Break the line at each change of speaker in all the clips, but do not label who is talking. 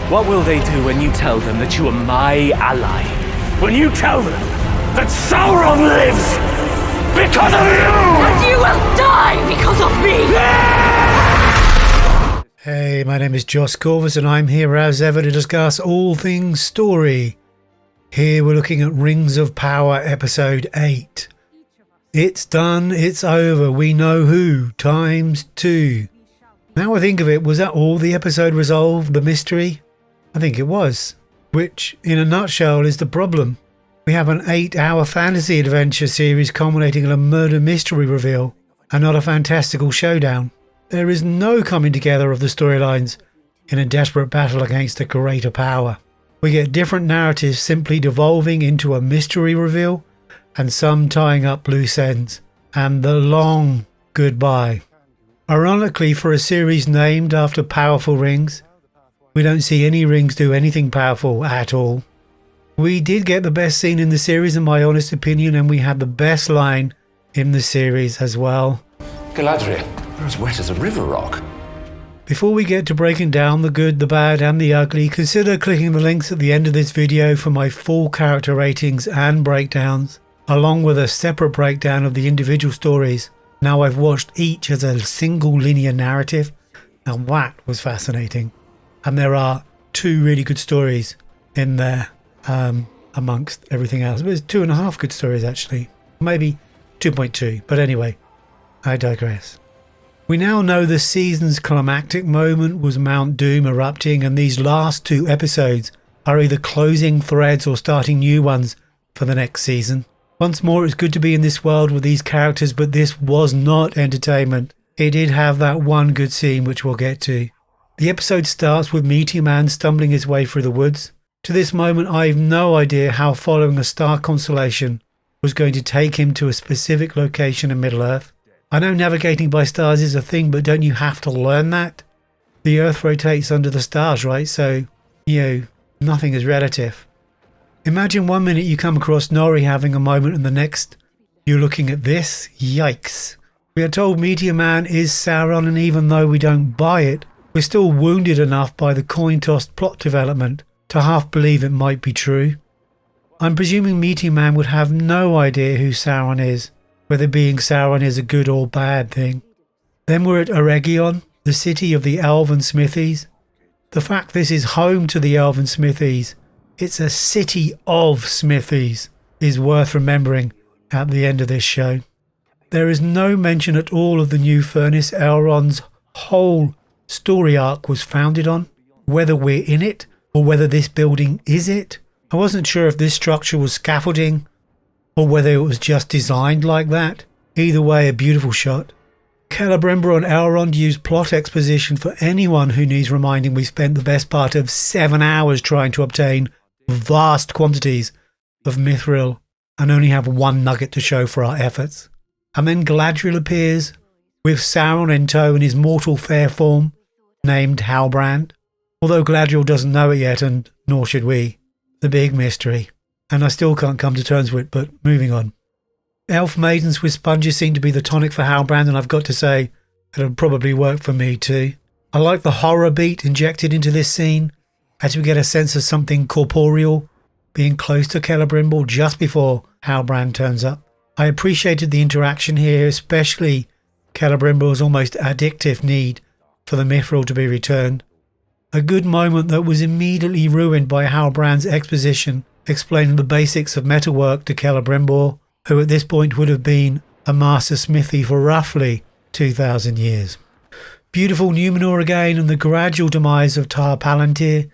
What will they do when you tell them that you are my ally? When you tell them that Sauron lives because of you!
And you will die because of me!
Hey, my name is Joss Corvus and I'm here as ever to discuss all things story. Here we're looking at Rings of Power episode 8. It's done, it's over, we know who, ×2. Now I think of it, was that all the episode resolved, the mystery? I think it was, which in a nutshell is the problem. We have an 8-hour fantasy adventure series culminating in a murder mystery reveal and not a fantastical showdown. There is no coming together of the storylines in a desperate battle against a greater power. We get different narratives simply devolving into a mystery reveal and some tying up loose ends, and the long goodbye. Ironically, for a series named after powerful rings, we don't see any rings do anything powerful at all. We did get the best scene in the series in my honest opinion, and we had the best line in the series as well.
Galadriel, you're as wet as a river rock.
Before we get to breaking down the good, the bad and the ugly, consider clicking the links at the end of this video for my full character ratings and breakdowns, along with a separate breakdown of the individual stories. Now I've watched each as a single linear narrative, and that was fascinating. And there are 2 really good stories in there, amongst everything else. There's 2.5 good stories actually, maybe 2.2, but anyway, I digress. We now know the season's climactic moment was Mount Doom erupting, and these last 2 episodes are either closing threads or starting new ones for the next season. Once more, it's good to be in this world with these characters, but this was not entertainment. It did have that one good scene which we'll get to. The episode starts with Meteor Man stumbling his way through the woods. To this moment, I have no idea how following a star constellation was going to take him to a specific location in Middle-earth. I know navigating by stars is a thing, but don't you have to learn that? The Earth rotates under the stars, right? So, nothing is relative. Imagine one minute you come across Nori having a moment and the next you're looking at this. Yikes. We are told Meteor Man is Sauron, and even though we don't buy it, we're still wounded enough by the coin-tossed plot development to half believe it might be true. I'm presuming Meteor Man would have no idea who Sauron is, whether being Sauron is a good or bad thing. Then we're at Eregion, the city of the elven smithies. The fact this is home to the elven smithies, it's a city of smithies, is worth remembering at the end of this show. There is no mention at all of the new furnace Elrond's whole story arc was founded on, whether we're in it or whether this building is it. I wasn't sure if this structure was scaffolding or whether it was just designed like that. Either way, a beautiful shot. Celebrimbor and Elrond use plot exposition for anyone who needs reminding we spent the best part of 7 hours trying to obtain vast quantities of mithril and only have 1 nugget to show for our efforts. And then Galadriel appears with Sauron in tow in his mortal fair form, named Halbrand. Although Galadriel doesn't know it yet, and nor should we. The big mystery. And I still can't come to terms with it, but moving on. Elf maidens with sponges seem to be the tonic for Halbrand, and I've got to say, it'll probably work for me too. I like the horror beat injected into this scene, as we get a sense of something corporeal being close to Celebrimbor just before Halbrand turns up. I appreciated the interaction here, especially Celebrimbor's almost addictive need for the mithril to be returned. A good moment that was immediately ruined by Halbrand's exposition explaining the basics of metalwork to Celebrimbor, who at this point would have been a master smithy for roughly 2,000 years. Beautiful Numenor again, and the gradual demise of Tar Palantir.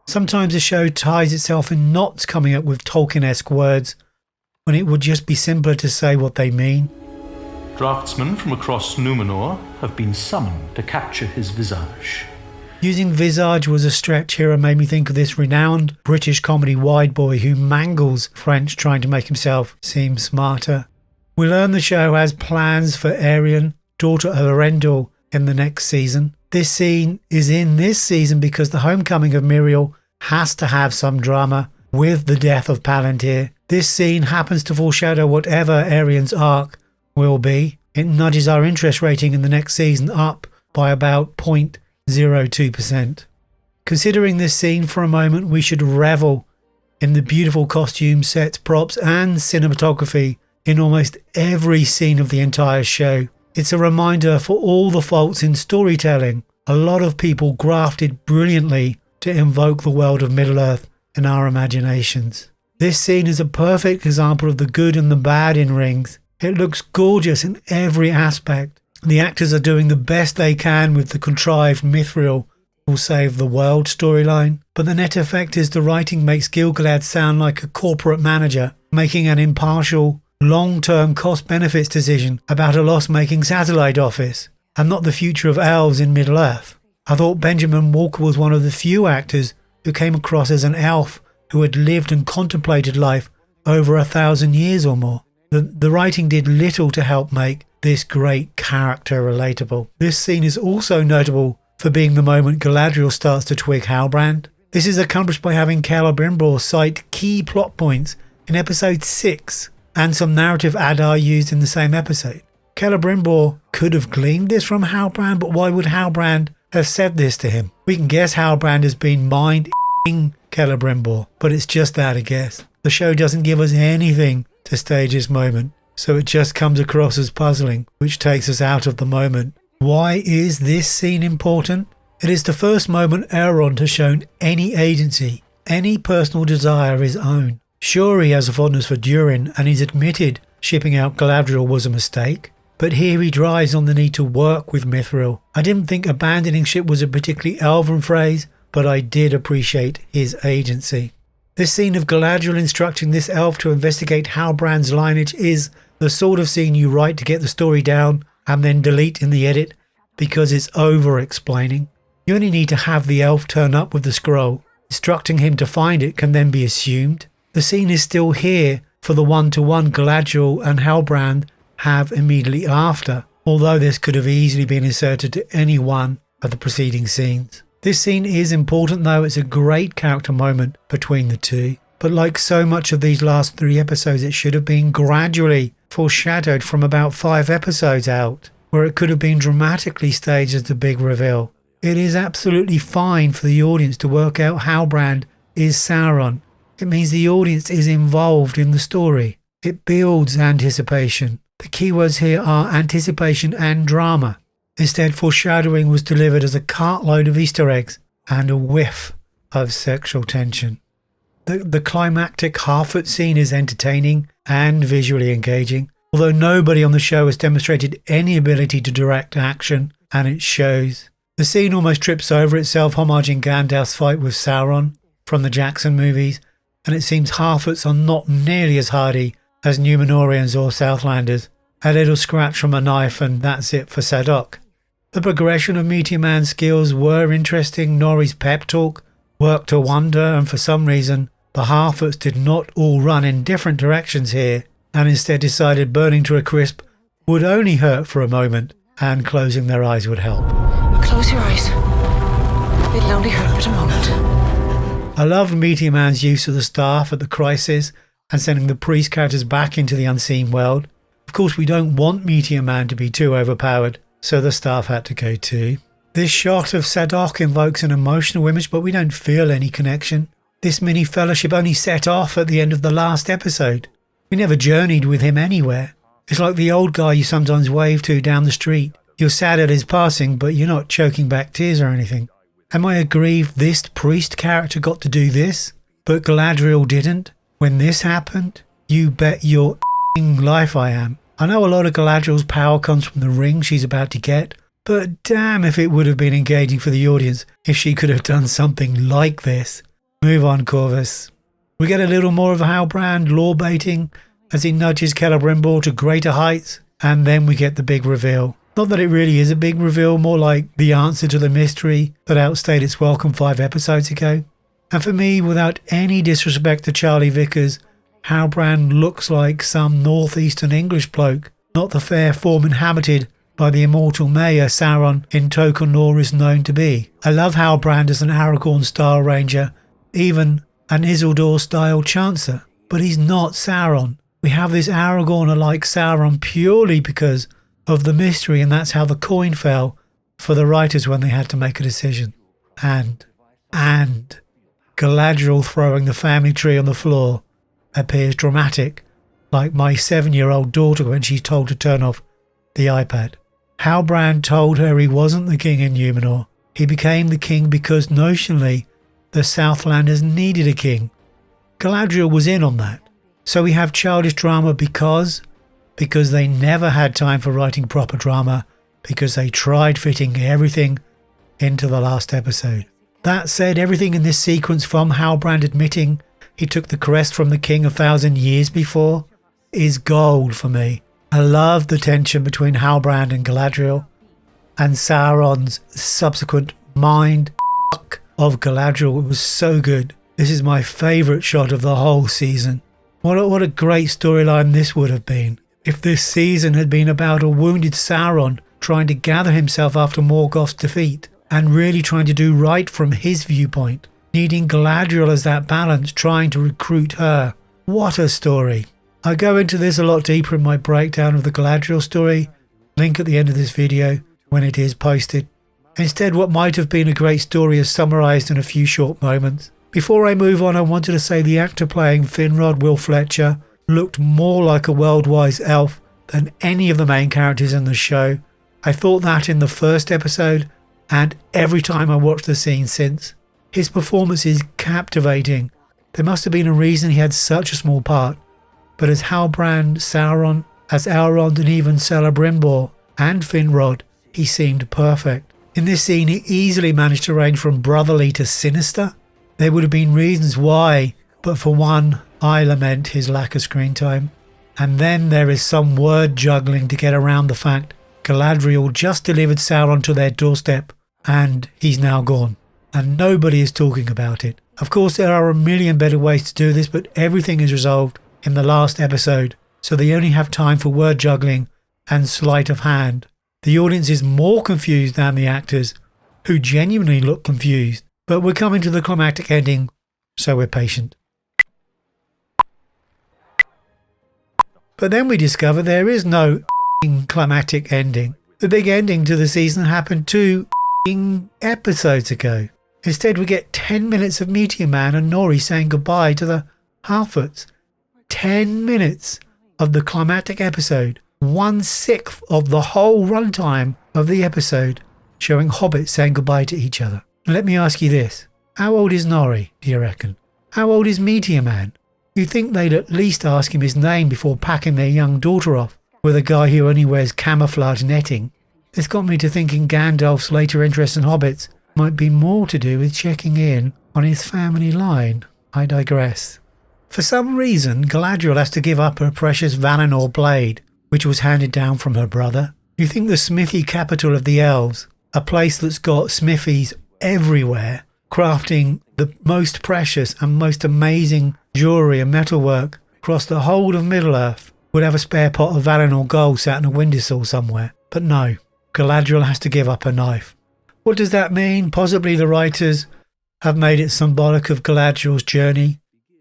Sometimes the show ties itself in knots coming up with Tolkien-esque words when it would just be simpler to say what they mean.
Draftsmen from across Numenor have been summoned to capture his visage.
Using visage was a stretch here and made me think of this renowned British comedy wide boy who mangles French trying to make himself seem smarter. We learn the show has plans for Arianne, daughter of Arendelle, in the next season. This scene is in this season because the homecoming of Miriel has to have some drama with the death of Palantir. This scene happens to foreshadow whatever Arianne's arc will be. It nudges our interest rating in the next season up by about 0.02%. Considering this scene for a moment, we should revel in the beautiful costumes, sets, props and cinematography in almost every scene of the entire show. It's a reminder for all the faults in storytelling. A lot of people grafted brilliantly to invoke the world of Middle-earth in our imaginations. This scene is a perfect example of the good and the bad in Rings. It looks gorgeous in every aspect. The actors are doing the best they can with the contrived Mithril will save the world storyline, but the net effect is the writing makes Gil-galad sound like a corporate manager making an impartial, long-term cost-benefits decision about a loss-making satellite office, and not the future of elves in Middle-earth. I thought Benjamin Walker was one of the few actors who came across as an elf who had lived and contemplated life over 1,000 years or more. The writing did little to help make this great character relatable. This scene is also notable for being the moment Galadriel starts to twig Halbrand. This is accomplished by having Celebrimbor cite key plot points in episode 6 and some narrative adar used in the same episode. Celebrimbor could have gleaned this from Halbrand, but why would Halbrand have said this to him? We can guess Halbrand has been mind-ing Celebrimbor, but it's just that a guess. The show doesn't give us anything to stage this moment, so it just comes across as puzzling, which takes us out of the moment. Why is this scene important? It is the first moment Elrond has shown any agency, any personal desire of his own. Sure, he has a fondness for Durin and he's admitted shipping out Galadriel was a mistake, but here he drives on the need to work with Mithril. I didn't think abandoning ship was a particularly elven phrase, but I did appreciate his agency. This scene of Galadriel instructing this elf to investigate Halbrand's lineage is the sort of scene you write to get the story down and then delete in the edit because it's over-explaining. You only need to have the elf turn up with the scroll. Instructing him to find it can then be assumed. The scene is still here for the one-to-one Galadriel and Halbrand have immediately after, although this could have easily been inserted to any one of the preceding scenes. This scene is important though, it's a great character moment between the two. But like so much of these last 3 episodes, it should have been gradually foreshadowed from about 5 episodes out, where it could have been dramatically staged as the big reveal. It is absolutely fine for the audience to work out Halbrand is Sauron. It means the audience is involved in the story. It builds anticipation. The keywords here are anticipation and drama. Instead, foreshadowing was delivered as a cartload of Easter eggs and a whiff of sexual tension. The climactic Harfoot scene is entertaining and visually engaging, although nobody on the show has demonstrated any ability to direct action, and it shows. The scene almost trips over itself, homaging Gandalf's fight with Sauron from the Jackson movies, and it seems Harfoots are not nearly as hardy as Númenóreans or Southlanders. A little scratch from a knife and that's it for Sadok. The progression of Meteor Man's skills were interesting. Nori's pep talk worked a wonder, and for some reason the Harfoots did not all run in different directions here, and instead decided burning to a crisp would only hurt for a moment, and closing their eyes would help.
Close your eyes. It'll only hurt but a moment.
I loved Meteor Man's use of the staff at the crisis and sending the priest characters back into the unseen world. Of course, we don't want Meteor Man to be too overpowered, so the staff had to go too. This shot of Sadok invokes an emotional image, but we don't feel any connection. This mini fellowship only set off at the end of the last episode. We never journeyed with him anywhere. It's like the old guy you sometimes wave to down the street. You're sad at his passing, but you're not choking back tears or anything. Am I aggrieved this priest character got to do this, but Galadriel didn't? When this happened? You bet your life I am. I know a lot of Galadriel's power comes from the ring she's about to get, but damn if it would have been engaging for the audience if she could have done something like this. Move on, Corvus. We get a little more of Halbrand lore baiting as he nudges Celebrimbor to greater heights, and then we get the big reveal. Not that it really is a big reveal, more like the answer to the mystery that outstayed its welcome 5 episodes ago. And for me, without any disrespect to Charlie Vickers, Halbrand looks like some northeastern English bloke, not the fair form inhabited by the immortal mayor Sauron in Tolkien lore is known to be. I love Halbrand as an Aragorn-style ranger, even an Isildur-style chancer, but he's not Sauron. We have this Aragorn-like Sauron purely because of the mystery, and that's how the coin fell for the writers when they had to make a decision. And and Galadriel throwing the family tree on the floor appears dramatic, like my 7-year-old daughter when she's told to turn off the iPad. Halbrand told her he wasn't the king in Numenor. He became the king because notionally the Southlanders needed a king. Galadriel was in on that. So we have childish drama because they never had time for writing proper drama, because they tried fitting everything into the last episode. That said, everything in this sequence, from Halbrand admitting he took the crest from the king 1,000 years before, is gold for me. I love the tension between Halbrand and Galadriel, and Sauron's subsequent mind fuck of Galadriel. It was so good. This is my favourite shot of the whole season. What a great storyline this would have been if this season had been about a wounded Sauron trying to gather himself after Morgoth's defeat and really trying to do right from his viewpoint, needing Galadriel as that balance, trying to recruit her. What a story. I go into this a lot deeper in my breakdown of the Galadriel story, link at the end of this video when it is posted. Instead, what might have been a great story is summarised in a few short moments. Before I move on, I wanted to say the actor playing Finrod, Will Fletcher, looked more like a world-wise elf than any of the main characters in the show. I thought that in the first episode, and every time I watched the scene since. His performance is captivating. There must have been a reason he had such a small part. But as Halbrand, Sauron, as Elrond and even Celebrimbor and Finrod, he seemed perfect. In this scene, he easily managed to range from brotherly to sinister. There would have been reasons why, but for one, I lament his lack of screen time. And then there is some word juggling to get around the fact Galadriel just delivered Sauron to their doorstep and he's now gone. And nobody is talking about it. Of course, there are a million better ways to do this, but everything is resolved in the last episode, so they only have time for word juggling and sleight of hand. The audience is more confused than the actors, who genuinely look confused. But we're coming to the climactic ending, so we're patient. But then we discover there is no climactic ending. The big ending to the season happened 2 episodes ago. Instead, we get 10 minutes of Meteor Man and Nori saying goodbye to the Harfoots. 10 minutes of the climactic episode, 1/6 of the whole runtime of the episode, showing hobbits saying goodbye to each other. Let me ask you this. How old is Nori, do you reckon? How old is Meteor Man? You'd think they'd at least ask him his name before packing their young daughter off with a guy who only wears camouflage netting. This got me to thinking Gandalf's later interest in hobbits might be more to do with checking in on his family line. I digress. For some reason, Galadriel has to give up her precious Valinor blade, which was handed down from her brother. You think the smithy capital of the elves, a place that's got smithies everywhere, crafting the most precious and most amazing jewellery and metalwork across the whole of Middle-earth, would have a spare pot of Valinor gold sat in a windowsill somewhere. But no, Galadriel has to give up her knife. What does that mean? Possibly the writers have made it symbolic of Galadriel's journey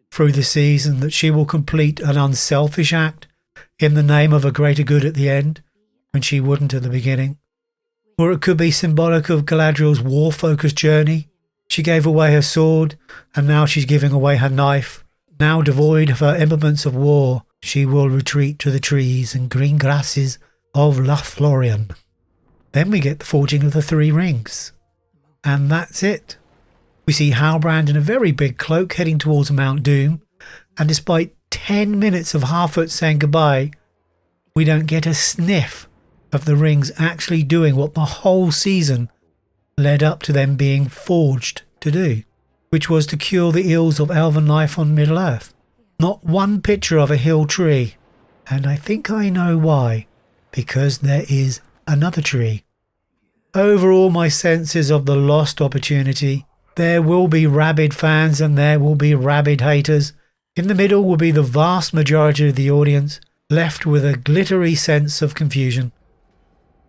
through the season, that she will complete an unselfish act in the name of a greater good at the end, when she wouldn't at the beginning. Or it could be symbolic of Galadriel's war-focused journey. She gave away her sword, and now she's giving away her knife. Now devoid of her implements of war, she will retreat to the trees and green grasses of Lothlorien. Then we get the forging of the 3 rings. And that's it. We see Halbrand in a very big cloak heading towards Mount Doom, and despite 10 minutes of Harfoot saying goodbye, we don't get a sniff of the rings actually doing what the whole season led up to them being forged to do, which was to cure the ills of elven life on Middle-earth. Not one picture of a hill tree, and I think I know why, because there is another tree. Overall, my sense is of the lost opportunity. There will be rabid fans and there will be rabid haters. In the middle will be the vast majority of the audience, left with a glittery sense of confusion.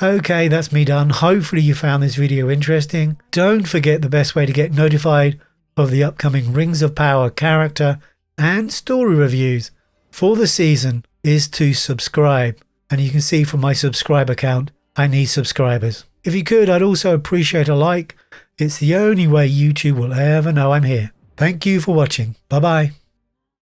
Okay, that's me done. Hopefully you found this video interesting. Don't forget the best way to get notified of the upcoming Rings of Power character and story reviews for the season is to subscribe. And you can see from my subscriber count, I need subscribers. If you could, I'd also appreciate a like It's the only way YouTube will ever know I'm here. Thank you for watching. Bye bye.